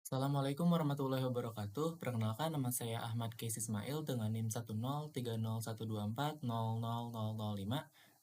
Assalamualaikum warahmatullahi wabarakatuh. Perkenalkan, nama saya Ahmad Keis Ismail dengan NIM 1030124000005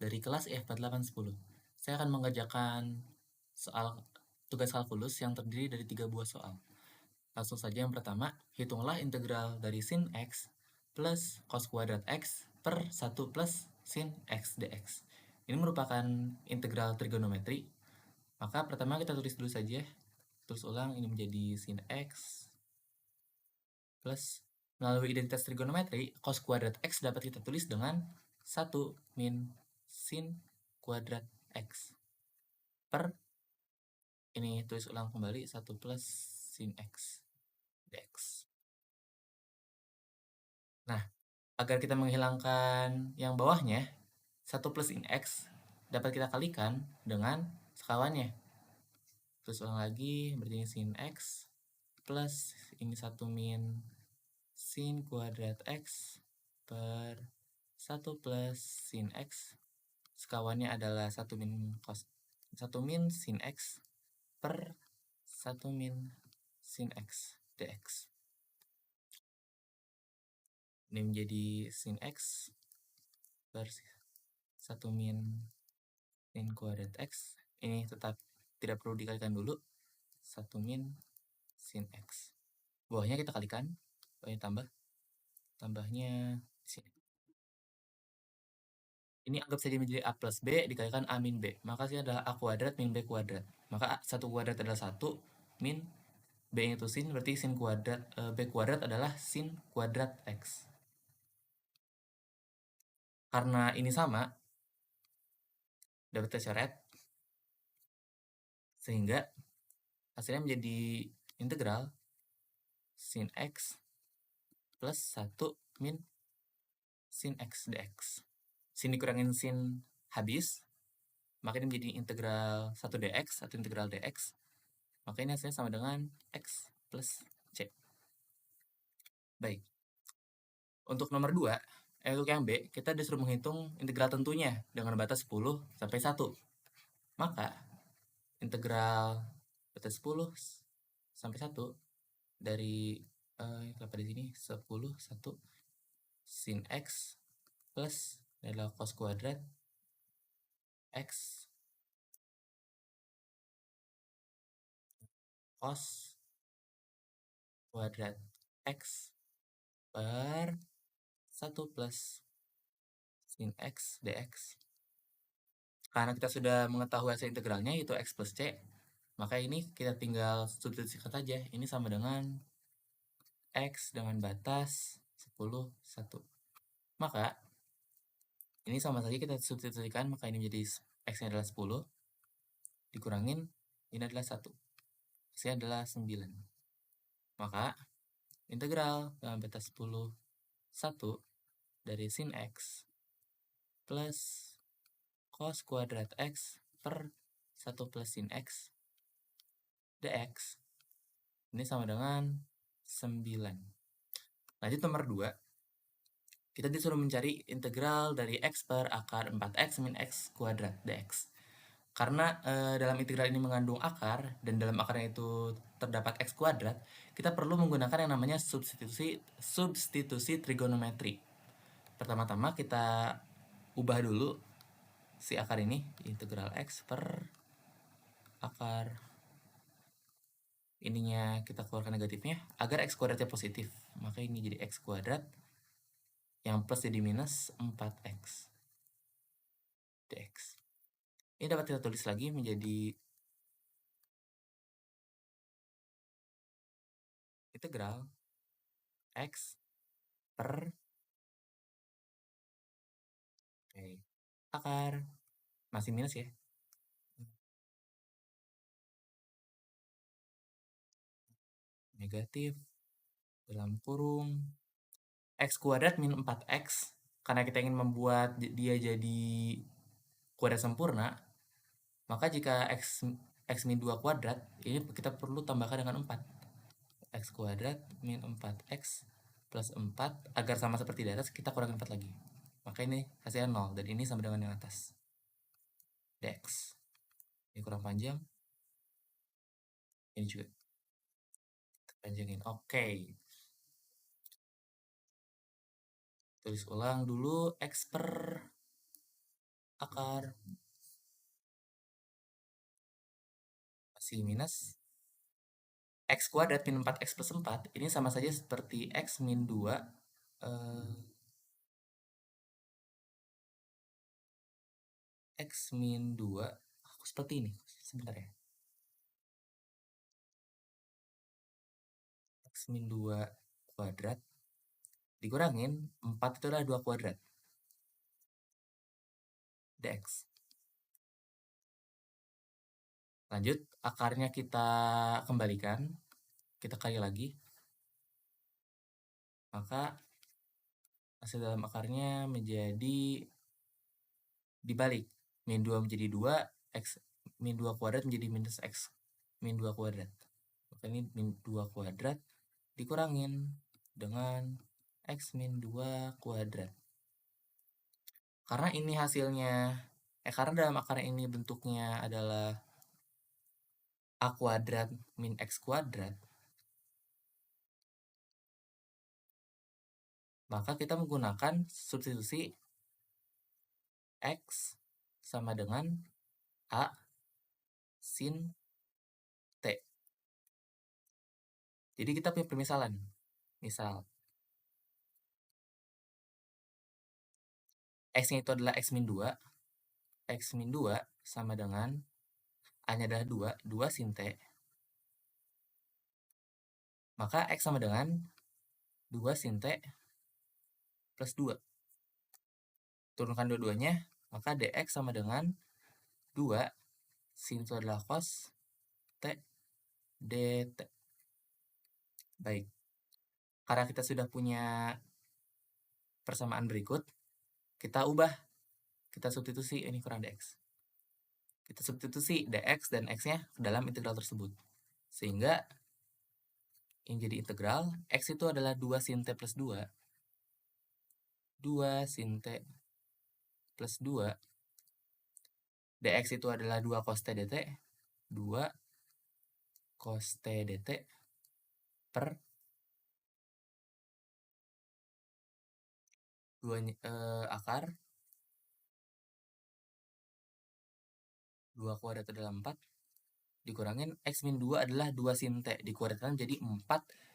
dari kelas IF4810. Saya akan mengerjakan soal tugas kalkulus yang terdiri dari 3 buah soal. Langsung saja yang pertama, hitunglah integral dari sin x plus cos kuadrat x per 1 plus sin x dx. Ini merupakan integral trigonometri. Maka pertama kita tulis dulu saja. Terus ulang, ini menjadi sin x plus, melalui identitas trigonometri, cos kuadrat x dapat kita tulis dengan 1 min sin kuadrat x per, ini tulis ulang kembali, 1 plus sin x dx. Nah, agar kita menghilangkan yang bawahnya, 1 plus sin x dapat kita kalikan dengan sekawannya. Terus ulang lagi, berarti sin x plus ini 1 min sin kuadrat x per 1 plus sin x. Sekawannya adalah 1 min sin x per 1 min sin x dx. Ini menjadi sin x per 1 min sin kuadrat x. Ini tetap tidak perlu dikalikan dulu. 1 min sin x. Bawahnya kita kalikan. Bawahnya tambahnya di sini. Ini anggap saja menjadi A plus B dikalikan A min B. Maka sini adalah A kuadrat min B kuadrat. Maka 1 kuadrat adalah 1, min B itu sin, berarti sin kuadrat, B kuadrat adalah sin kuadrat X. Karena ini sama, dapat kita coret, sehingga hasilnya menjadi integral sin X plus 1 min sin X dx. Sin dikurangin sin habis, maka ini menjadi integral 1 dx atau integral dx. Maka ini hasilnya sama dengan X plus C. Baik. Untuk nomor 2, untuk yang B, kita disuruh menghitung integral tentunya dengan batas 10 sampai 1. Maka, integral batas 10 sampai 1 dari, apa di sini, 10, 1, sin X plus adalah cos kuadrat X cos kuadrat X per 1 plus sin X dx. Karena kita sudah mengetahui hasil integralnya, yaitu X plus C, maka ini kita tinggal substitusikan saja. Ini sama dengan X dengan batas 10, 1. Maka, ini sama saja kita substitusikan, maka ini menjadi X-nya adalah 10, dikurangin, ini adalah 1. Hasilnya adalah 9. Maka, integral dengan batas 10, 1 dari sin X plus cos kuadrat X per 1 plus sin X dx. Ini sama dengan 9. Lanjut nomor 2. Kita disuruh mencari integral dari X per akar 4X min X kuadrat dx. Karena dalam integral ini mengandung akar, dan dalam akarnya itu terdapat X kuadrat, kita perlu menggunakan yang namanya substitusi trigonometri. Pertama-tama kita ubah dulu si akar ini, integral X per akar ininya kita keluarkan negatifnya agar X kuadratnya positif. Maka ini jadi X kuadrat yang plus jadi minus 4X dx. Ini dapat kita tulis lagi menjadi integral X per akar, masih minus ya, negatif dalam kurung X kuadrat min 4X. Karena kita ingin membuat dia jadi kuadrat sempurna, maka jika X min 2 kuadrat, ini kita perlu tambahkan dengan 4. X kuadrat min 4X plus 4, agar sama seperti di atas, kita kurangi 4 lagi. Maka ini hasilnya 0, dan ini sama dengan yang atas. Dx. Ini kurang panjang. Ini juga. Panjangin. Oke. Tulis ulang dulu X per akar. Masih minus. X kuadrat min 4X plus 4. Ini sama saja seperti X min 2. X min 2. Aku seperti ini. Sebentar ya. X min 2 kuadrat. Dikurangin 4 itu adalah 2 kuadrat. Dx. Lanjut, akarnya kita kembalikan. Kita kali lagi. Maka hasil dalam akarnya menjadi dibalik. Min 2 menjadi 2, X min 2 kuadrat menjadi minus X min 2 kuadrat. Maka ini min 2 kuadrat dikurangin dengan X min 2 kuadrat. Karena ini hasilnya, karena dalam akar ini bentuknya adalah A kuadrat min X kuadrat, maka kita menggunakan substitusi X sama dengan A sin T. Jadi kita punya permisalan. Misal, X-nya itu adalah X min 2. X min 2 sama dengan A-nya adalah 2 sin T. Maka X sama dengan 2 sin T plus 2. Turunkan dua-duanya, maka dx sama dengan 2 sin itu adalah cos T dt. Baik. Karena kita sudah punya persamaan berikut, kita ubah. Kita substitusi ini kurang dx. Kita substitusi dx dan x-nya ke dalam integral tersebut. Sehingga yang jadi integral, x itu adalah 2 sin T plus 2. 2 sin T plus 2. Dx itu adalah 2 cos T dt. 2 cos T dt per 2 akar 2 kuadrat adalah 4 dikurangin X min 2 adalah 2 sin T dikuadratkan jadi 4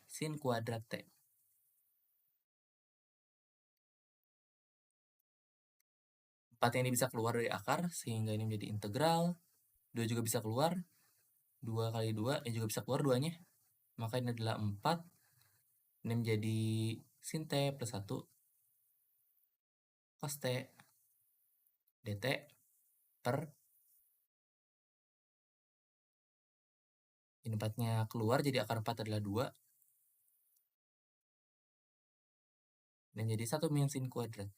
sin kuadrat T. 4 ini bisa keluar dari akar sehingga ini menjadi integral. 2 juga bisa keluar. 2 kali 2 ini juga bisa keluar 2-nya. Maka ini adalah 4. Ini menjadi sin T plus 1 cos T dt per ini 4-nya keluar jadi akar 4 adalah 2. Dan jadi 1 min sin kuadrat.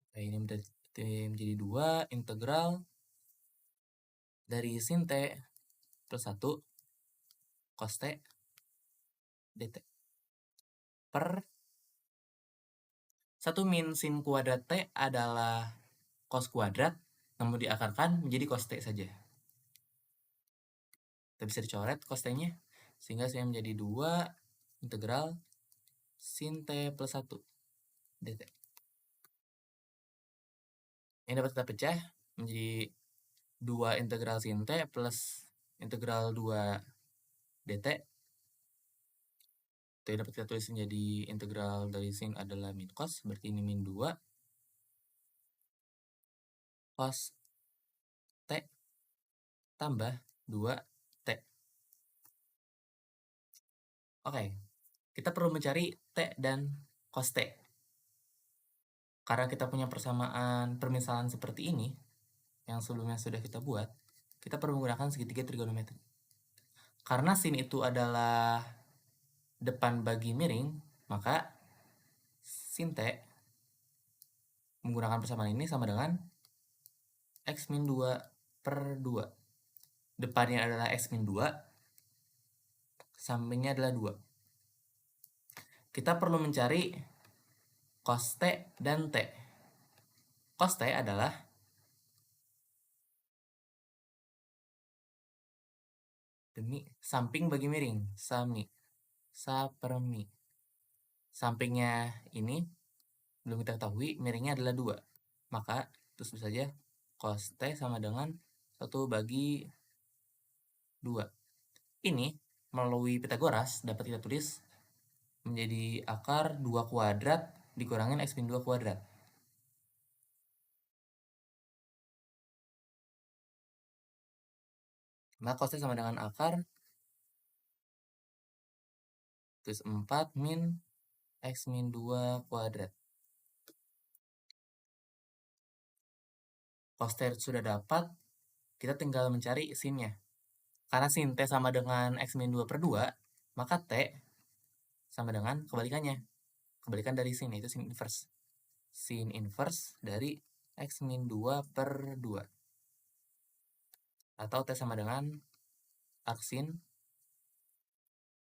Nah, ini menjadi 2 integral dari sin T plus 1 cos T dt per 1 min sin kuadrat T adalah cos kuadrat, namun diakarkan menjadi cos T saja. Kita bisa dicoret cos T-nya, sehingga saya menjadi 2 integral sin T plus 1 dt. Ini dapat kita pecah menjadi 2 integral sin T plus integral 2 dt. Itu dapat kita tulis menjadi integral dari sin adalah min cos, berarti ini min 2 cos T tambah 2 T. Oke, kita perlu mencari T dan cos T. Karena kita punya persamaan permisalan seperti ini, yang sebelumnya sudah kita buat, kita perlu menggunakan segitiga trigonometri. Karena sin itu adalah depan bagi miring, maka sin T menggunakan persamaan ini sama dengan X min 2 per 2. Depannya adalah X min 2, sampingnya adalah 2. Kita perlu mencari cos T dan T. Cos T adalah demi samping bagi miring, sami, sapermi. Sampingnya ini belum kita ketahui, miringnya adalah 2. Maka terus bisa saja cos T sama dengan 1 bagi 2. Ini melalui Pitagoras dapat kita tulis menjadi akar 2 kuadrat dikurangin X min 2 kuadrat. Maka cos T sama dengan akar terus 4 min X min 2 kuadrat. Cos T sudah dapat, kita tinggal mencari sinnya. Karena sin T sama dengan X min 2 per 2, maka T sama dengan kebalikannya. Kebalikan dari sin, yaitu sin inverse. Sin inverse dari X min 2 per 2. Atau T sama dengan arcsin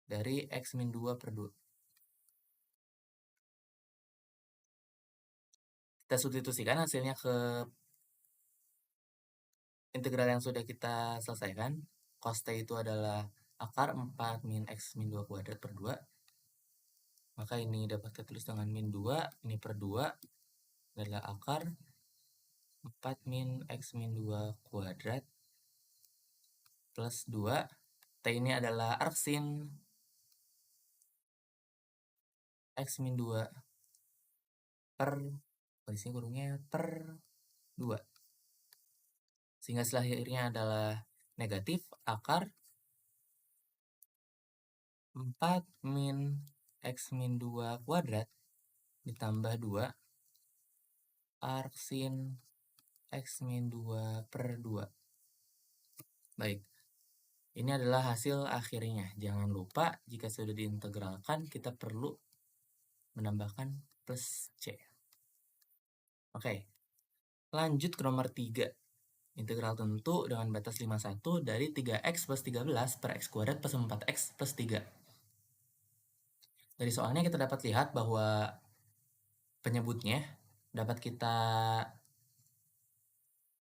dari X min 2 per 2. Kita substitusikan hasilnya ke integral yang sudah kita selesaikan. Cos T itu adalah akar 4 min X min 2 kuadrat per 2. Maka ini dapat kita tulis dengan min 2, ini per 2 adalah akar 4 min X min 2 kuadrat plus 2. T ini adalah arcsin X min 2 per, di sini kurungnya per 2. Sehingga hasil akhirnya adalah negatif akar 4 min X min 2 kuadrat ditambah 2 arcsin X min 2 per 2. Baik, ini adalah hasil akhirnya. Jangan lupa jika sudah diintegralkan kita perlu menambahkan plus C. Oke, lanjut ke nomor 3. Integral tentu dengan batas 51 dari 3x plus 13 per x kuadrat plus 4x plus 3. Dari soalnya kita dapat lihat bahwa penyebutnya dapat kita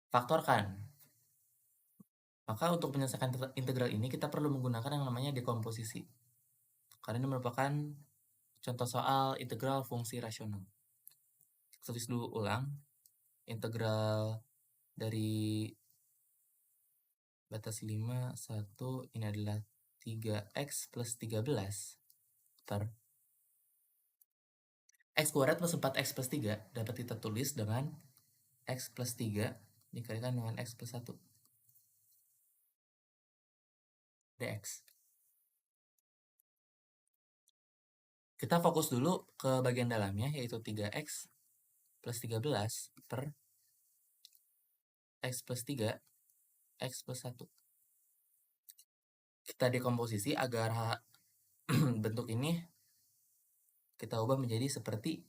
faktorkan. Maka untuk menyelesaikan integral ini kita perlu menggunakan yang namanya dekomposisi. Karena ini merupakan contoh soal integral fungsi rasional. Tulis dulu ulang. Integral dari batas 5, 1, ini adalah 3x plus 13 per x kuadrat plus 4x plus 3 dapat kita tulis dengan x plus 3 dikalikan dengan x plus 1 dx. Kita fokus dulu ke bagian dalamnya, yaitu 3x plus 13 per x plus 3 x plus 1. Kita dekomposisi agar bentuk ini kita ubah menjadi seperti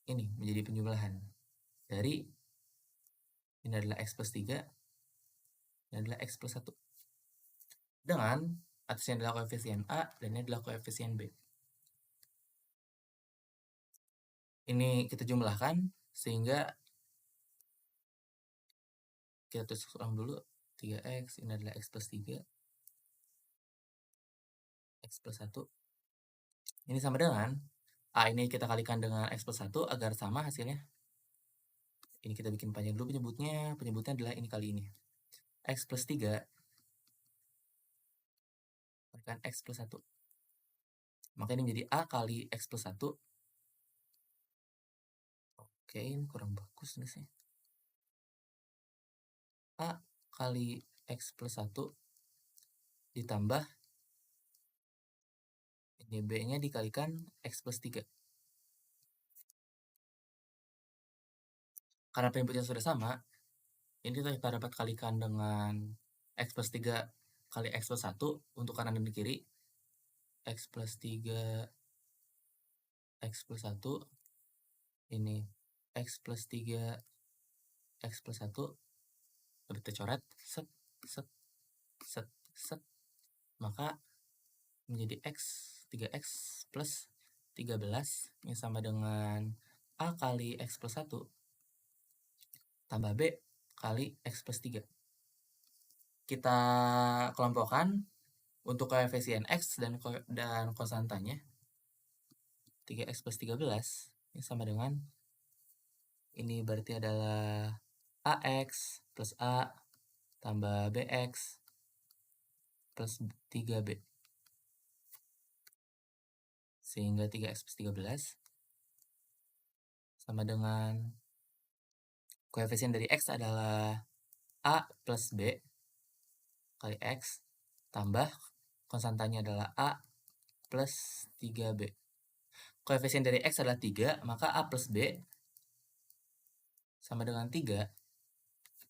ini, menjadi penjumlahan. Dari ini adalah x plus 3, ini adalah x plus 1. Dengan atasnya adalah koefisien A dan ini adalah koefisien B. Ini kita jumlahkan sehingga kita tulis ulang dulu 3x, ini adalah x plus 3, x plus 1. Ini sama dengan A ini kita kalikan dengan x plus 1 agar sama hasilnya. Ini kita bikin panjang dulu penyebutnya. Penyebutnya adalah ini kali ini. X plus 3 kalikan x plus 1. Maka ini menjadi A kali x plus 1. Oke, ini kurang bagus nih sih. A kali x plus 1 ditambah ini B-nya dikalikan x plus 3. Karena penyebutnya sudah sama, ini kita dapat kalikan dengan x plus 3 kali x plus 1 untuk kanan dan kiri. X plus 3 x plus 1 ini x plus 3 x plus 1 udah kita coret set set set set, maka menjadi x 3x plus 13 ini sama dengan A kali x plus 1 tambah B kali x plus 3. kita kelompokkan untuk koefisien X dan konstantanya. 3X plus 13 ini sama dengan, ini berarti adalah AX plus A tambah BX plus 3B. Sehingga 3X plus 13 sama dengan koefisien dari X adalah A plus B kali X tambah konstantanya adalah A plus 3B. Koefisien dari X adalah 3, maka A plus B sama dengan 3.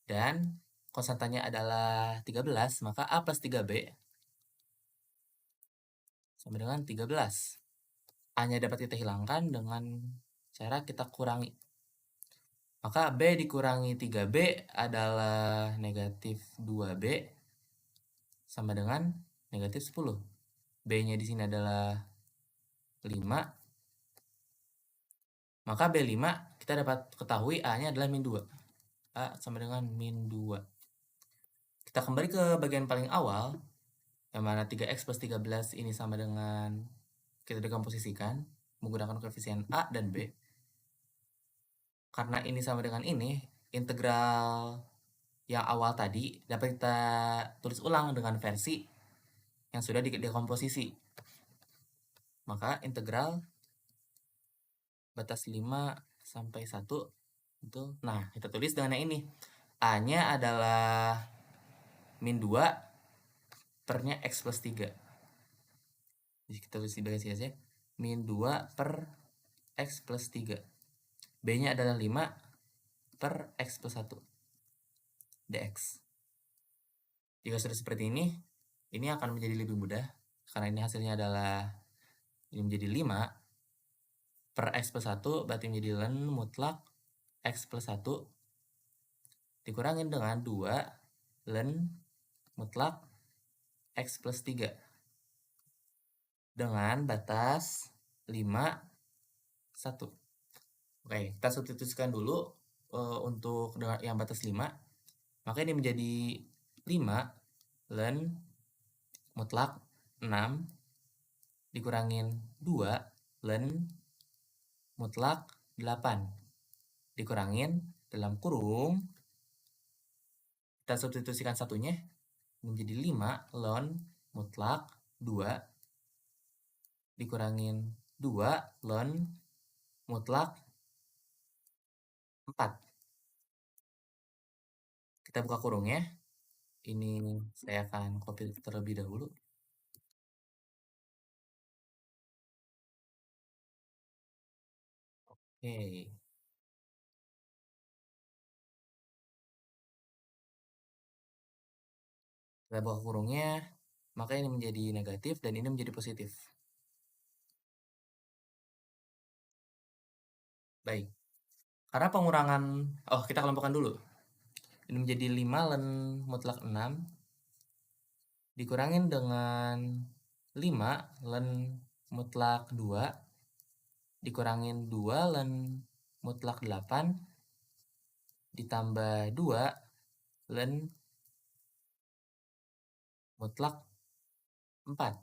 Dan konstantanya adalah 13, maka A plus 3B sama dengan 13. A-nya dapat kita hilangkan dengan cara kita kurangi. Maka B dikurangi 3B adalah negatif 2B sama dengan negatif 10. B-nya di sini adalah 5. Maka B5 kita dapat ketahui A-nya adalah min 2. A sama dengan min 2. Kita kembali ke bagian paling awal, yang mana 3X plus 13 ini sama dengan, kita dekomposisikan menggunakan koefisien A dan B. Karena ini sama dengan ini, integral yang awal tadi dapat kita tulis ulang dengan versi yang sudah dekomposisi. Maka integral batas 5 sampai 1 itu, nah kita tulis dengan yang ini. A-nya adalah min 2 pernya X plus 3. Jadi kita tulis di bagian sini aja, min 2 per X plus 3. B-nya adalah 5 per X plus 1 dx. Jika sudah seperti ini akan menjadi lebih mudah, karena ini hasilnya adalah, ini menjadi 5 per X plus 1, berarti menjadi ln mutlak X plus 1 dikurangin dengan 2 ln mutlak X plus 3 dengan batas 5, 1. Oke, kita substitusikan dulu untuk yang batas 5. Maka ini menjadi 5 ln mutlak 6 dikurangin 2 ln mutlak 8 dikurangin dalam kurung, kita substitusikan satunya menjadi 5 ln mutlak 2 dikurangin 2 ln mutlak 4. Kita buka kurungnya. Ini saya akan copy terlebih dahulu. Oke. Kita buka kurungnya, maka ini menjadi negatif dan ini menjadi positif. Baik. Karena pengurangan, kita kelompokkan dulu. Ini menjadi 5 ln mutlak 6 dikurangin dengan 5 ln mutlak 2 dikurangin 2 ln mutlak 8 ditambah 2 ln mutlak 4.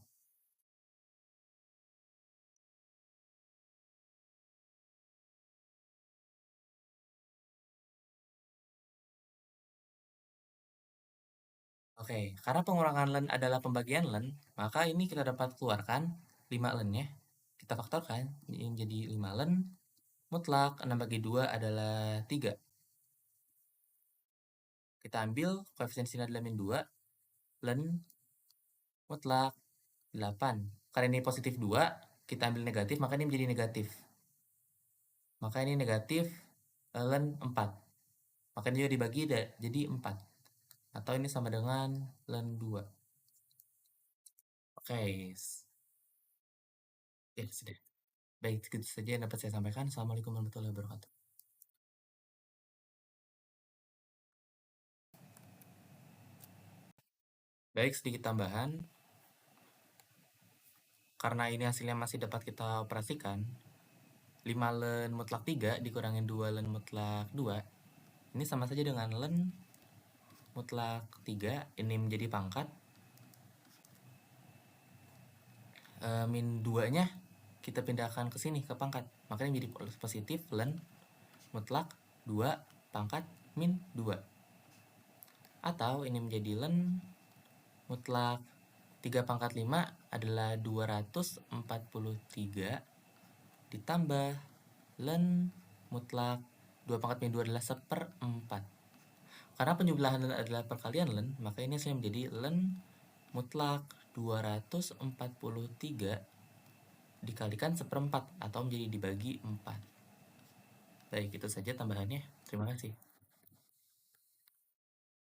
Oke, karena pengurangan ln adalah pembagian ln, maka ini kita dapat keluarkan 5 ln-nya. Kita faktorkan, ini menjadi 5 ln mutlak 6 bagi 2 adalah 3. Kita ambil koefisien sini adalah min 2 ln mutlak 8. Karena ini positif 2, kita ambil negatif, maka ini menjadi negatif. Maka ini negatif ln 4. Maka ini juga dibagi jadi 4. Atau ini sama dengan ln 2. Oke. Ya, sudah. Baik, segitu saja yang dapat saya sampaikan. Assalamualaikum warahmatullahi wabarakatuh. Baik, sedikit tambahan. Karena ini hasilnya masih dapat kita operasikan, 5 ln mutlak 3 dikurangin 2 ln mutlak 2, ini sama saja dengan ln mutlak 3, ini menjadi pangkat. Min 2-nya kita pindahkan ke sini, ke pangkat. Makanya menjadi positif len mutlak 2 pangkat min 2. Atau ini menjadi len mutlak 3 pangkat 5 adalah 243 ditambah len mutlak 2 pangkat min 2 adalah 1/4. Karena penjumlahan len adalah perkalian len, maka ini saya menjadi len mutlak 243 dikalikan 1/4 atau menjadi dibagi 4. Baik, itu saja tambahannya. Terima kasih.